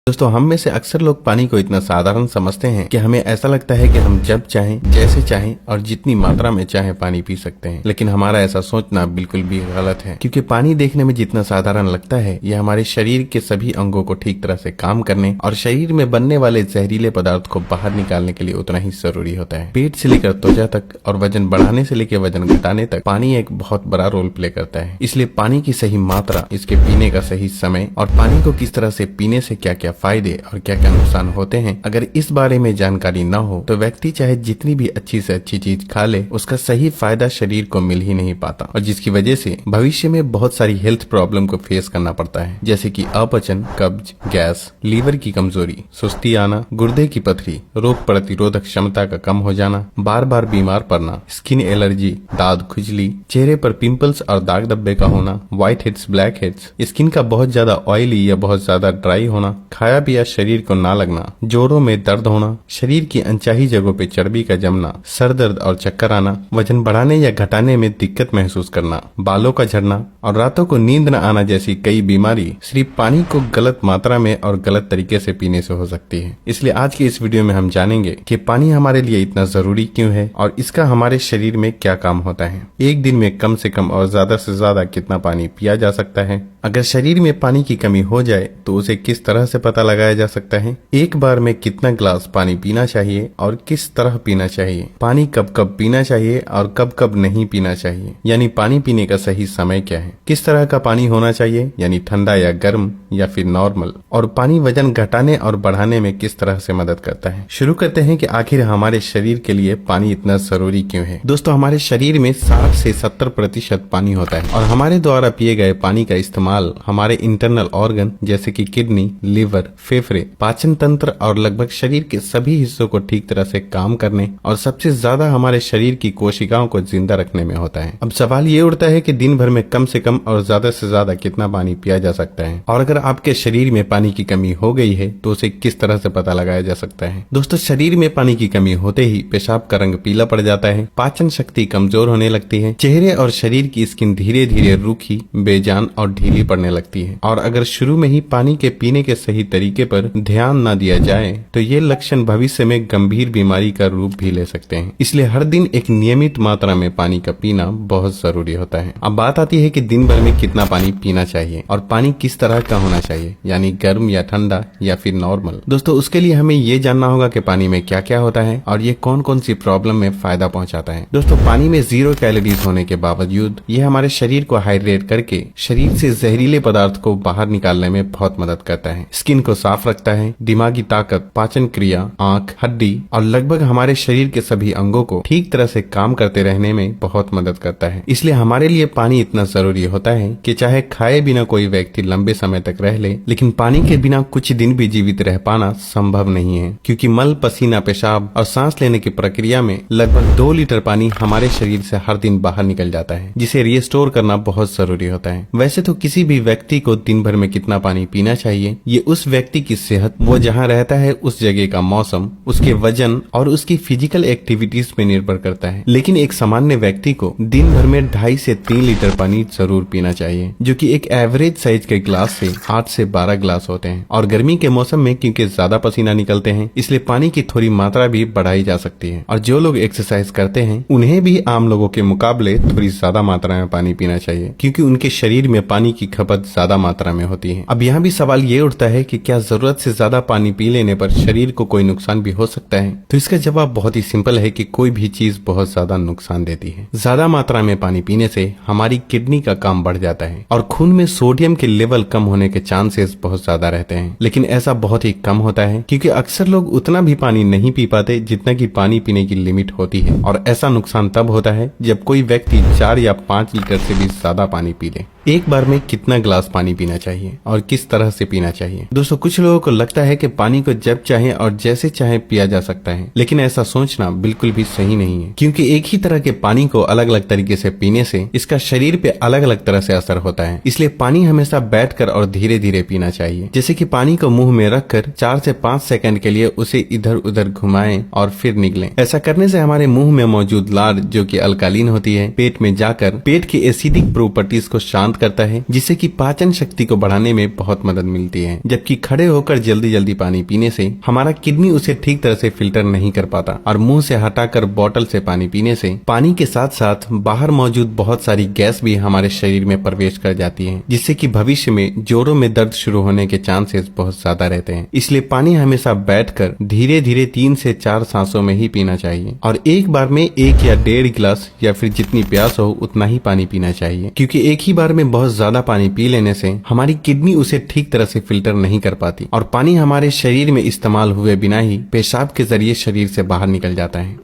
दोस्तों, हम में से अक्सर लोग पानी को इतना साधारण समझते हैं कि हमें ऐसा लगता है कि हम जब चाहें, जैसे चाहें और जितनी मात्रा में चाहें पानी पी सकते हैं। लेकिन हमारा ऐसा सोचना बिल्कुल भी गलत है, क्योंकि पानी देखने में जितना साधारण लगता है, यह हमारे शरीर के सभी अंगों को ठीक तरह से काम करने और शरीर में बनने वाले जहरीले पदार्थ को बाहर निकालने के लिए उतना ही जरूरी होता है। पेट से लेकर त्वचा तक और वजन बढ़ाने से लेकर वजन घटाने तक पानी एक बहुत बड़ा रोल प्ले करता है। इसलिए पानी की सही मात्रा, इसके पीने का सही समय और पानी को किस तरह से पीने से क्या क्या फायदे और क्या क्या नुकसान होते हैं, अगर इस बारे में जानकारी न हो तो व्यक्ति चाहे जितनी भी अच्छी से अच्छी चीज खा ले, उसका सही फायदा शरीर को मिल ही नहीं पाता, और जिसकी वजह से भविष्य में बहुत सारी हेल्थ प्रॉब्लम को फेस करना पड़ता है, जैसे कि अपचन, कब्ज, गैस, लीवर की कमजोरी, सुस्ती आना, गुर्दे की पथरी, रोग प्रतिरोधक क्षमता का कम हो जाना, बार बार बीमार पड़ना, स्किन एलर्जी, दाद खुजली, चेहरे पर पिंपल्स और दाग धब्बे का होना, white heads, black heads, skin का बहुत ज्यादा ऑयली या बहुत ज्यादा ड्राई होना, खाया पिया शरीर को ना लगना, जोड़ों में दर्द होना, शरीर की अनचाही जगहों पे चर्बी का जमना, सर दर्द और चक्कर आना, वजन बढ़ाने या घटाने में दिक्कत महसूस करना, बालों का झड़ना और रातों को नींद न आना जैसी कई बीमारी सिर्फ पानी को गलत मात्रा में और गलत तरीके से पीने से हो सकती है। इसलिए आज की इस वीडियो में हम जानेंगे कि पानी हमारे लिए इतना जरूरी क्यों है और इसका हमारे शरीर में क्या काम होता है। एक दिन में कम से कम और ज्यादा से ज्यादा कितना पानी पिया जा सकता है, अगर शरीर में पानी की कमी हो जाए तो उसे किस तरह से पता लगाया जा सकता है, एक बार में कितना ग्लास पानी पीना चाहिए और किस तरह पीना चाहिए, पानी कब कब पीना चाहिए और कब कब नहीं पीना चाहिए, यानी पानी पीने का सही समय क्या है, किस तरह का पानी होना चाहिए, यानी ठंडा या गर्म या फिर नॉर्मल, और पानी वजन घटाने और बढ़ाने में किस तरह से मदद करता है। शुरू करते हैं कि आखिर हमारे शरीर के लिए पानी इतना जरूरी क्यों है। दोस्तों, हमारे शरीर में 60 से 70% पानी होता है और हमारे द्वारा पिए गए पानी का इस्तेमाल हमारे इंटरनल ऑर्गन जैसे कि किडनी, लिवर, फेफड़े, पाचन तंत्र और लगभग शरीर के सभी हिस्सों को ठीक तरह से काम करने और सबसे ज्यादा हमारे शरीर की कोशिकाओं को जिंदा रखने में होता है। अब सवाल ये उठता है कि दिन भर में कम से कम और ज्यादा से ज्यादा कितना पानी पिया जा सकता है, और अगर आपके शरीर में पानी की कमी हो गई है तो उसे किस तरह से पता लगाया जा सकता है। दोस्तों, शरीर में पानी की कमी होते ही पेशाब का रंग पीला पड़ जाता है, पाचन शक्ति कमजोर होने लगती है, चेहरे और शरीर की स्किन धीरे धीरे रूखी, बेजान और ढीली पड़ने लगती है, और अगर शुरू में ही पानी के पीने के सही तरीके पर ध्यान न दिया जाए तो ये लक्षण भविष्य में गंभीर बीमारी का रूप भी ले सकते हैं। इसलिए हर दिन एक नियमित मात्रा में पानी का पीना बहुत जरूरी होता है। अब बात आती है कि दिन भर में कितना पानी पीना चाहिए और पानी किस तरह का होना चाहिए, यानी गर्म या ठंडा या फिर नॉर्मल। दोस्तों, उसके लिए हमें ये जानना होगा कि पानी में क्या क्या होता है और ये कौन कौन सी प्रॉब्लम में फायदा पहुंचाता है। दोस्तों, पानी में 0 कैलोरीज होने के बावजूद ये हमारे शरीर को हाइड्रेट करके शरीर से जहरीले पदार्थ को बाहर निकालने में बहुत मदद करता है, स्किन को साफ रखता है, दिमागी ताकत, पाचन क्रिया, आंख, हड्डी और लगभग हमारे शरीर के सभी अंगों को ठीक तरह से काम करते रहने में बहुत मदद करता है। इसलिए हमारे लिए पानी इतना जरूरी होता है कि चाहे खाए बिना कोई व्यक्ति लंबे समय तक रह ले, लेकिन पानी के बिना कुछ दिन भी जीवित रह पाना संभव नहीं है, क्योंकि मल, पसीना, पेशाब और सांस लेने की प्रक्रिया में लगभग 2 लीटर पानी हमारे शरीर से हर दिन बाहर निकल जाता है, जिसे रिस्टोर करना बहुत जरूरी होता है। वैसे तो किसी भी व्यक्ति को दिन भर में कितना पानी पीना चाहिए ये उस व्यक्ति की सेहत, वो जहाँ रहता है उस जगह का मौसम, उसके वजन और उसकी फिजिकल एक्टिविटीज पे निर्भर करता है। लेकिन एक सामान्य व्यक्ति को दिन भर में 2.5 से 3 लीटर पानी जरूर पीना चाहिए, जो कि एक एवरेज साइज के ग्लास से 8 से 12 ग्लास होते हैं। और गर्मी के मौसम में क्योंकि ज्यादा पसीना निकलते हैं, इसलिए पानी की थोड़ी मात्रा भी बढ़ाई जा सकती है। और जो लोग एक्सरसाइज करते हैं उन्हें भी आम लोगों के मुकाबले थोड़ी ज्यादा मात्रा में पानी पीना चाहिए, क्योंकि उनके शरीर में पानी की खपत ज्यादा मात्रा में होती है। अब यहाँ भी सवाल ये उठता है कि क्या जरूरत से ज्यादा पानी पी लेने पर शरीर को कोई नुकसान भी हो सकता है। तो इसका जवाब बहुत ही सिंपल है कि कोई भी चीज बहुत ज्यादा नुकसान देती है। ज्यादा मात्रा में पानी पीने से हमारी किडनी का काम बढ़ जाता है और खून में सोडियम के लेवल कम होने के चांसेस बहुत ज्यादा रहते हैं। लेकिन ऐसा बहुत ही कम होता है, क्योंकि अक्सर लोग उतना भी पानी नहीं पी पाते जितना कि पानी पीने की लिमिट होती है, और ऐसा नुकसान तब होता है जब कोई व्यक्ति 4 या 5 लीटर से भी ज्यादा पानी पी ले। एक बार में कितना ग्लास पानी पीना चाहिए और किस तरह से पीना चाहिए। दोस्तों, कुछ लोगों को लगता है कि पानी को जब चाहे और जैसे चाहे पिया जा सकता है, लेकिन ऐसा सोचना बिल्कुल भी सही नहीं है, क्योंकि एक ही तरह के पानी को अलग अलग तरीके से पीने से इसका शरीर पे अलग अलग तरह से असर होता है। इसलिए पानी हमेशा बैठकर और धीरे धीरे पीना चाहिए, जैसे कि पानी को मुंह में रखकर 4 से 5 सेकंड के लिए उसे इधर उधर घुमाएं और फिर निगलें। ऐसा करने से हमारे मुंह में मौजूद लार, जो कि अल्कालीन होती है, पेट में जाकर पेट की एसिडिक प्रॉपर्टीज को शांत शांत करता है, जिससे कि पाचन शक्ति को बढ़ाने में बहुत मदद मिलती है। जबकि खड़े होकर जल्दी जल्दी पानी पीने से हमारा किडनी उसे ठीक तरह से फिल्टर नहीं कर पाता और मुंह से हटाकर बोतल से पानी पीने से पानी के साथ साथ बाहर मौजूद बहुत सारी गैस भी हमारे शरीर में प्रवेश कर जाती है, जिससे कि भविष्य में जोड़ों में दर्द शुरू होने के चांसेस बहुत ज्यादा रहते हैं। इसलिए पानी हमेशा बैठकर धीरे धीरे 3 से 4 सांसों में ही पीना चाहिए और एक बार में 1 या 1.5 गिलास या फिर जितनी प्यास हो उतना ही पानी पीना चाहिए, क्योंकि एक ही बार में बहुत ज्यादा पानी पी लेने से हमारी किडनी उसे ठीक तरह से फिल्टर नहीं कर पाती और पानी हमारे शरीर में इस्तेमाल हुए बिना ही पेशाब के जरिए शरीर से बाहर निकल जाता है।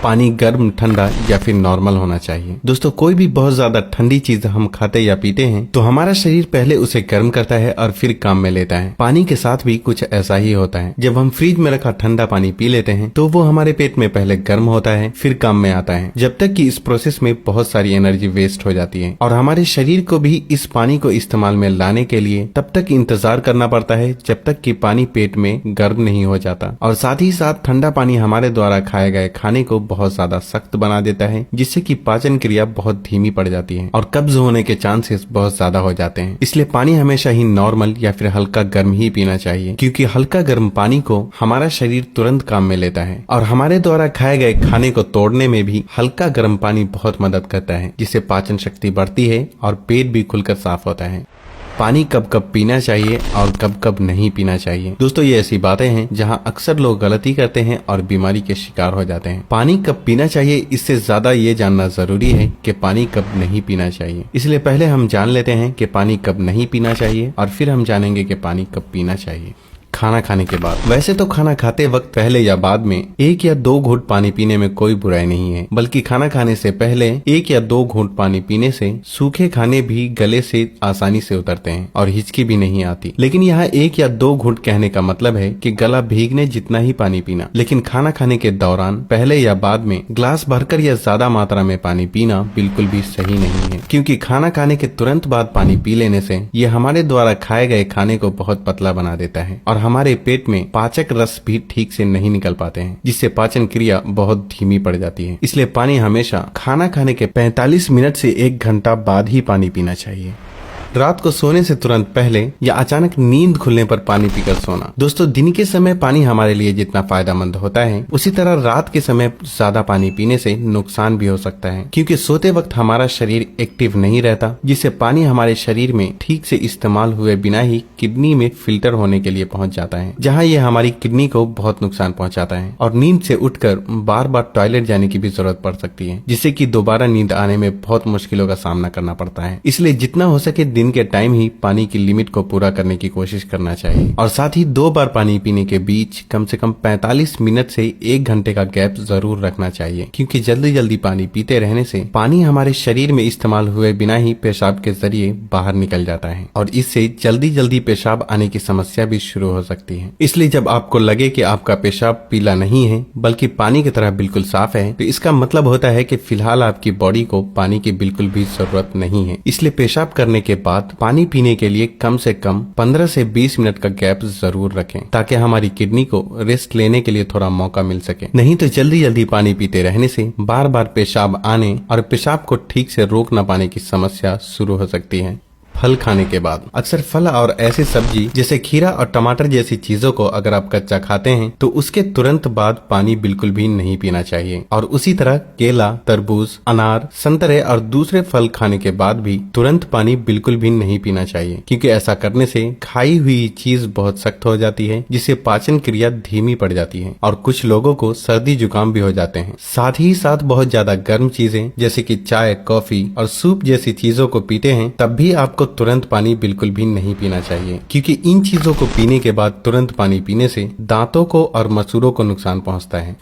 पानी गर्म, ठंडा या फिर नॉर्मल होना चाहिए। दोस्तों, कोई भी बहुत ज्यादा ठंडी चीज हम खाते या पीते हैं तो हमारा शरीर पहले उसे गर्म करता है और फिर काम में लेता है। पानी के साथ भी कुछ ऐसा ही होता है। जब हम फ्रिज में रखा ठंडा पानी पी लेते हैं तो वो हमारे पेट में पहले गर्म होता है, फिर काम में आता है, जब तक कि इस प्रोसेस में बहुत सारी एनर्जी वेस्ट हो जाती है और हमारे शरीर को भी इस पानी को इस्तेमाल में लाने के लिए तब तक इंतजार करना पड़ता है जब तक कि पानी पेट में गर्म नहीं हो जाता। और साथ ही साथ ठंडा पानी हमारे द्वारा खाए गए खाने को बहुत ज्यादा सख्त बना देता है, जिससे कि पाचन क्रिया बहुत धीमी पड़ जाती है और कब्ज होने के चांसेस बहुत ज्यादा हो जाते हैं। इसलिए पानी हमेशा ही नॉर्मल या फिर हल्का गर्म ही पीना चाहिए, क्योंकि हल्का गर्म पानी को हमारा शरीर तुरंत काम में लेता है और हमारे द्वारा खाए गए खाने को तोड़ने में भी हल्का गर्म पानी बहुत मदद करता है, जिससे पाचन शक्ति बढ़ती है और पेट भी खुलकर साफ होता है। पानी कब कब पीना चाहिए और कब कब नहीं पीना चाहिए। दोस्तों, ये ऐसी बातें हैं जहां अक्सर लोग गलती करते हैं और बीमारी के शिकार हो जाते हैं। पानी कब पीना चाहिए, इससे ज्यादा ये जानना जरूरी है कि पानी कब नहीं पीना चाहिए। इसलिए पहले हम जान लेते हैं कि पानी कब नहीं पीना चाहिए और फिर हम जानेंगे कि पानी कब पीना चाहिए। खाना खाने के बाद। वैसे तो खाना खाते वक्त पहले या बाद में 1 या 2 घूंट पानी पीने में कोई बुराई नहीं है, बल्कि खाना खाने से पहले 1 या 2 घूंट पानी पीने से सूखे खाने भी गले से आसानी से उतरते हैं और हिचकी भी नहीं आती। लेकिन यहाँ 1 या 2 घूंट कहने का मतलब है कि गला भीगने जितना ही पानी पीना। लेकिन खाना खाने के दौरान पहले या बाद में ग्लास भरकर या ज्यादा मात्रा में पानी पीना बिल्कुल भी सही नहीं है, क्योंकि खाना खाने के तुरंत बाद पानी पी लेने से ये हमारे द्वारा खाए गए खाने को बहुत पतला बना देता है और हमारे पेट में पाचक रस भी ठीक से नहीं निकल पाते हैं, जिससे पाचन क्रिया बहुत धीमी पड़ जाती है। इसलिए पानी हमेशा खाना खाने के 45 मिनट से 1 घंटा बाद ही पानी पीना चाहिए। रात को सोने से तुरंत पहले या अचानक नींद खुलने पर पानी पीकर सोना। दोस्तों, दिन के समय पानी हमारे लिए जितना फायदेमंद होता है, उसी तरह रात के समय ज्यादा पानी पीने से नुकसान भी हो सकता है, क्योंकि सोते वक्त हमारा शरीर एक्टिव नहीं रहता, जिससे पानी हमारे शरीर में ठीक से इस्तेमाल हुए बिना ही किडनी में फिल्टर होने के लिए पहुंच जाता है, जहां ये हमारी किडनी को बहुत नुकसान पहुंचाता है और नींद से उठकर बार बार टॉयलेट जाने की भी जरूरत पड़ सकती है, जिससे कि दोबारा नींद आने में बहुत मुश्किलों का सामना करना पड़ता है। इसलिए जितना हो सके दिन के टाइम ही पानी की लिमिट को पूरा करने की कोशिश करना चाहिए और साथ ही 2 बार पानी पीने के बीच कम से कम 45 मिनट से 1 घंटे का गैप जरूर रखना चाहिए, क्योंकि जल्दी जल्दी पानी पीते रहने से पानी हमारे शरीर में इस्तेमाल हुए बिना ही पेशाब के जरिए बाहर निकल जाता है और इससे जल्दी जल्दी पेशाब आने की समस्या भी शुरू हो सकती है। इसलिए जब आपको लगे कि आपका पेशाब पीला नहीं है बल्कि पानी की तरह बिल्कुल साफ है, तो इसका मतलब होता है कि फिलहाल आपकी बॉडी को पानी की बिल्कुल भी जरूरत नहीं है। इसलिए पेशाब करने के बाद पानी पीने के लिए कम से कम 15 से 20 मिनट का गैप जरूर रखें, ताकि हमारी किडनी को रेस्ट लेने के लिए थोड़ा मौका मिल सके। नहीं तो जल्दी जल्दी पानी पीते रहने से बार बार पेशाब आने और पेशाब को ठीक से रोक न पाने की समस्या शुरू हो सकती है। फल खाने के बाद। अक्सर फल और ऐसी सब्जी जैसे खीरा और टमाटर जैसी चीजों को अगर आप कच्चा खाते हैं तो उसके तुरंत बाद पानी बिल्कुल भी नहीं पीना चाहिए, और उसी तरह केला, तरबूज, अनार, संतरे और दूसरे फल खाने के बाद भी तुरंत पानी बिल्कुल भी नहीं पीना चाहिए, क्योंकि ऐसा करने से खाई हुई चीज बहुत सख्त हो जाती है, जिससे पाचन क्रिया धीमी पड़ जाती है और कुछ लोगों को सर्दी जुकाम भी हो जाते हैं। साथ ही साथ बहुत ज्यादा गर्म चीजें जैसे कि चाय, कॉफी और सूप जैसी चीजों को पीते हैं तब भी आपको तुरंत पानी बिल्कुल भी नहीं पीना चाहिए, क्योंकि इन चीजों को पीने के बाद तुरंत पानी पीने से दांतों को और मसूड़ों को नुकसान पहुंचता है।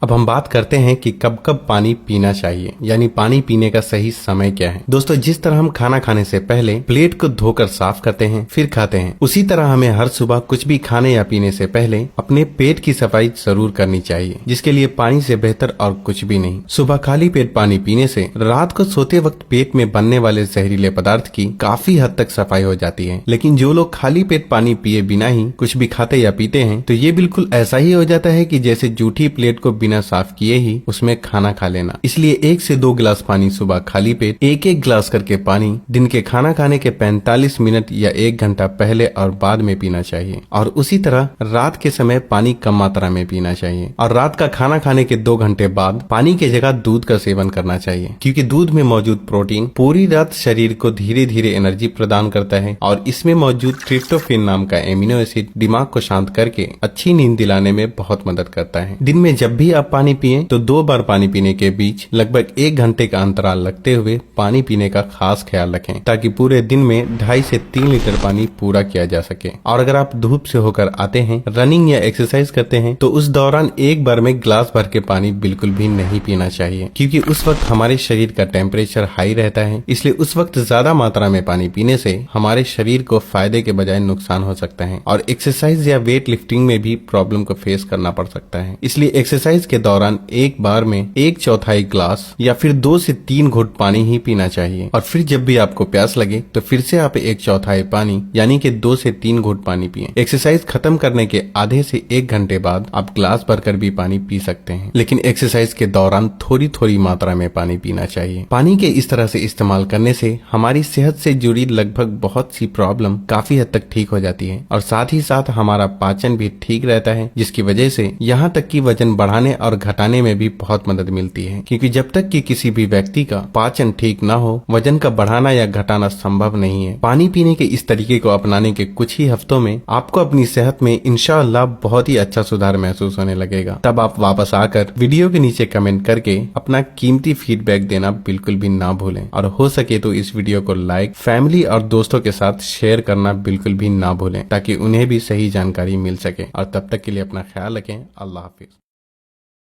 अब हम बात करते हैं कि कब कब पानी पीना चाहिए, यानी पानी पीने का सही समय क्या है। दोस्तों, जिस तरह हम खाना खाने से पहले प्लेट को धोकर साफ करते हैं फिर खाते हैं, उसी तरह हमें हर सुबह कुछ भी खाने या पीने से पहले अपने पेट की सफाई जरूर करनी चाहिए, जिसके लिए पानी से बेहतर और कुछ भी नहीं। सुबह खाली पेट पानी पीने से रात को सोते वक्त पेट में बनने वाले जहरीले पदार्थ की काफी हद तक सफाई हो जाती है। लेकिन जो लोग खाली पेट पानी पिए बिना ही कुछ भी खाते या पीते हैं तो ये बिल्कुल ऐसा ही हो जाता है कि जैसे जूठी प्लेट को बिना साफ किए ही उसमें खाना खा लेना। इसलिए 1 से 2 गिलास पानी सुबह खाली पेट, एक एक गिलास करके पानी दिन के खाना खाने के 45 मिनट या 1 घंटा पहले और बाद में पीना चाहिए। और उसी तरह रात के समय पानी कम मात्रा में पीना चाहिए। और रात का खाना खाने के 2 घंटे बाद पानी की जगह दूध का सेवन करना चाहिए, क्योंकि दूध में मौजूद प्रोटीन पूरी रात शरीर को धीरे धीरे एनर्जी प्रदान करता है और इसमें मौजूद ट्रिप्टोफैन नाम का एमिनो एसिड दिमाग को शांत करके अच्छी नींद दिलाने में बहुत मदद करता है। दिन में जब भी आप पानी पिएं तो 2 बार पानी पीने के बीच लगभग 1 घंटे का अंतराल रखते हुए पानी पीने का खास ख्याल रखें, ताकि पूरे दिन में 2.5 से 3 लीटर पानी पूरा किया जा सके। और अगर आप धूप से होकर आते हैं, रनिंग या एक्सरसाइज करते हैं, तो उस दौरान एक बार में गिलास भर के पानी बिल्कुल भी नहीं पीना चाहिए, क्योंकि उस वक्त हमारे शरीर का टेम्परेचर हाई रहता है। इसलिए उस वक्त ज्यादा मात्रा में पानी पीने से हमारे शरीर को फायदे के बजाय नुकसान हो सकता है और एक्सरसाइज या वेट लिफ्टिंग में भी प्रॉब्लम को फेस करना पड़ सकता है। इसलिए एक्सरसाइज के दौरान एक बार में 1/4 गिलास या फिर 2 से 3 घूंट पानी ही पीना चाहिए। और फिर जब भी आपको प्यास लगे तो फिर से आप 1/4 पानी यानी कि 2 से 3 घूंट पानी पिएं। एक्सरसाइज खत्म करने के आधे से 1 घंटे बाद आप ग्लास भरकर भी पानी पी सकते हैं, लेकिन एक्सरसाइज के दौरान थोड़ी थोड़ी मात्रा में पानी पीना चाहिए। पानी के इस तरह से इस्तेमाल करने से हमारी सेहत से जुड़ी लगभग बहुत सी प्रॉब्लम काफी हद तक ठीक हो जाती है और साथ ही साथ हमारा पाचन भी ठीक रहता है, जिसकी वजह से यहाँ तक कि वजन बढ़ाने और घटाने में भी बहुत मदद मिलती है। क्योंकि जब तक कि किसी भी व्यक्ति का पाचन ठीक न हो, वजन का बढ़ाना या घटाना संभव नहीं है। पानी पीने के इस तरीके को अपनाने के कुछ ही हफ्तों में आपको अपनी सेहत में इंशाअल्लाह बहुत ही अच्छा सुधार महसूस होने लगेगा। तब आप वापस आकर वीडियो के नीचे कमेंट करके अपना कीमती फीडबैक देना बिल्कुल भी ना भूलें और हो सके तो इस वीडियो को लाइक, फैमिली और दोस्तों के साथ शेयर करना बिल्कुल भी ना भूलें, ताकि उन्हें भी सही जानकारी मिल सके। और तब तक के लिए अपना ख्याल रखें। अल्लाह हाफिज।